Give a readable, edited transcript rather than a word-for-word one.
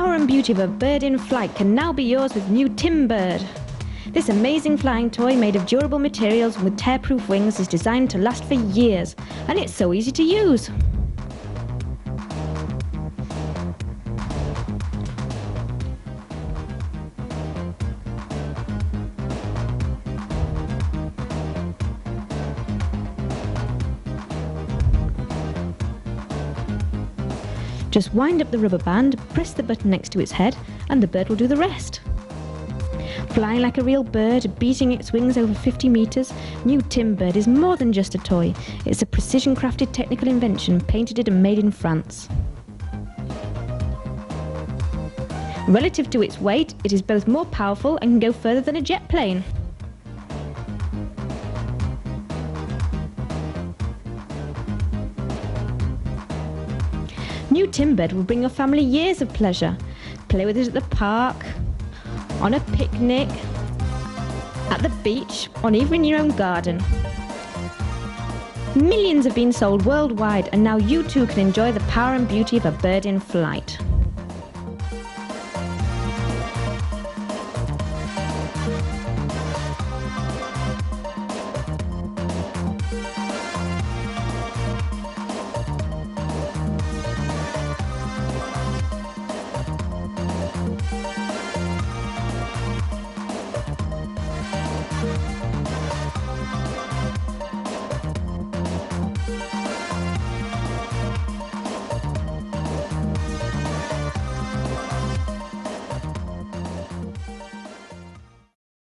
power and beauty of a bird in flight can now be yours with new Timbird. This amazing flying toy made of durable materials and with tear-proof wings is designed to last for years, and it's so easy to use. Just wind up the rubber band, press the button next to its head, and the bird will do the rest. Flying like a real bird, beating its wings over 50 metres, new Timbird is more than just a toy. It's a precision-crafted technical invention, patented and made in France. Relative to its weight, it is both more powerful and can go further than a jet plane. New Timbird will bring your family years of pleasure. Play with it at the park, on a picnic, at the beach, or even in your own garden. Millions have been sold worldwide, and now you too can enjoy the power and beauty of a bird in flight.